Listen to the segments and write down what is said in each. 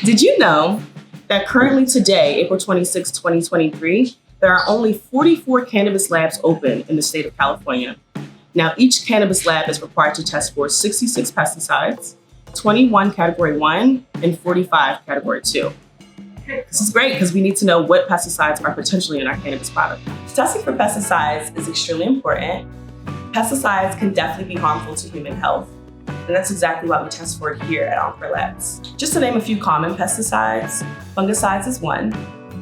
Did you know that currently today, April 26, 2023, there are only 44 cannabis labs open in the state of California? Now, each cannabis lab is required to test for 66 pesticides, 21 Category 1, and 45 Category 2. This is great because we need to know what pesticides are potentially in our cannabis product. Testing for pesticides is extremely important. Pesticides can definitely be harmful to human health, and that's exactly why we test for it here at Encore Labs. Just to name a few common pesticides, fungicides is one,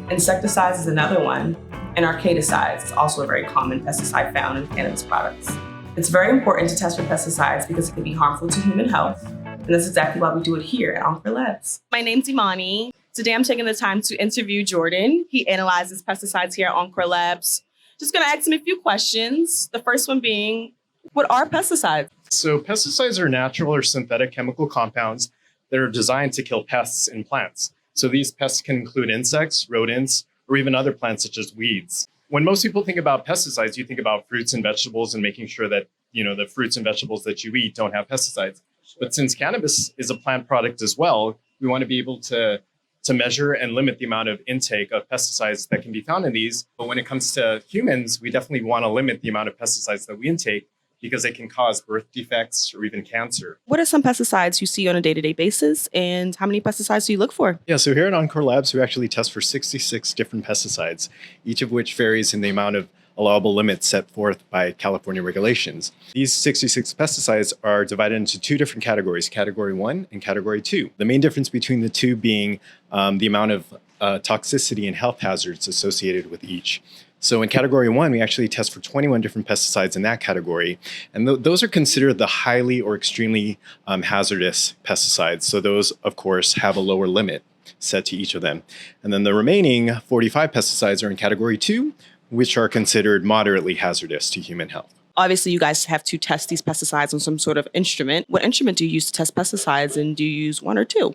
insecticides is another one, and arcadicides is also a very common pesticide found in cannabis products. It's very important to test for pesticides because it can be harmful to human health, and that's exactly why we do it here at Encore Labs. My name's Imani. Today I'm taking the time to interview Jordan. He analyzes pesticides here at Encore Labs. Just gonna ask him a few questions. The first one being, what are pesticides? So pesticides are natural or synthetic chemical compounds that are designed to kill pests in plants. So these pests can include insects, rodents, or even other plants such as weeds. When most people think about pesticides, you think about fruits and vegetables and making sure that, the fruits and vegetables that you eat don't have pesticides. But since cannabis is a plant product as well, we want to be able to measure and limit the amount of intake of pesticides that can be found in these. But when it comes to humans, we definitely want to limit the amount of pesticides that we intake because they can cause birth defects or even cancer. What are some pesticides you see on a day-to-day basis, and how many pesticides do you look for? Yeah, so here at Encore Labs, we actually test for 66 different pesticides, each of which varies in the amount of allowable limits set forth by California regulations. These 66 pesticides are divided into two different categories, Category 1 and Category 2. The main difference between the two being the amount of toxicity and health hazards associated with each. So in Category 1, we actually test for 21 different pesticides in that category. And those are considered the highly or extremely hazardous pesticides. So those, of course, have a lower limit set to each of them. And then the remaining 45 pesticides are in Category 2, which are considered moderately hazardous to human health. Obviously, you guys have to test these pesticides on some sort of instrument. What instrument do you use to test pesticides, and do you use one or two?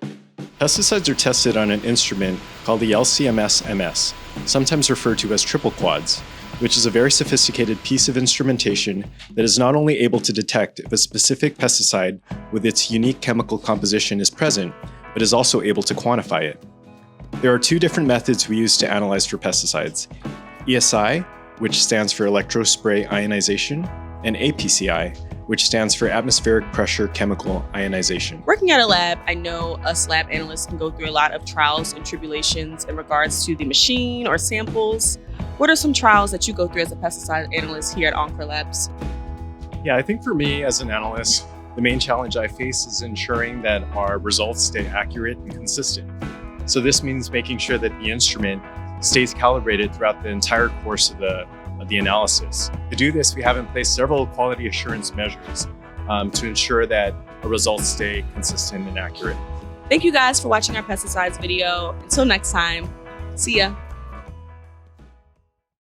Pesticides are tested on an instrument called the LC-MS-MS, sometimes referred to as triple quads, which is a very sophisticated piece of instrumentation that is not only able to detect if a specific pesticide with its unique chemical composition is present, but is also able to quantify it. There are two different methods we use to analyze for pesticides: ESI, which stands for electrospray ionization, and APCI, which stands for atmospheric pressure chemical ionization. Working at a lab, I know us lab analysts can go through a lot of trials and tribulations in regards to the machine or samples. What are some trials that you go through as a pesticide analyst here at Encore Labs? Yeah, I think for me as an analyst, the main challenge I face is ensuring that our results stay accurate and consistent. So this means making sure that the instrument stays calibrated throughout the entire course of the analysis. To do this, we have in place several quality assurance measures to ensure that our results stay consistent and accurate. Thank you guys for watching our pesticides video. Until next time, see ya.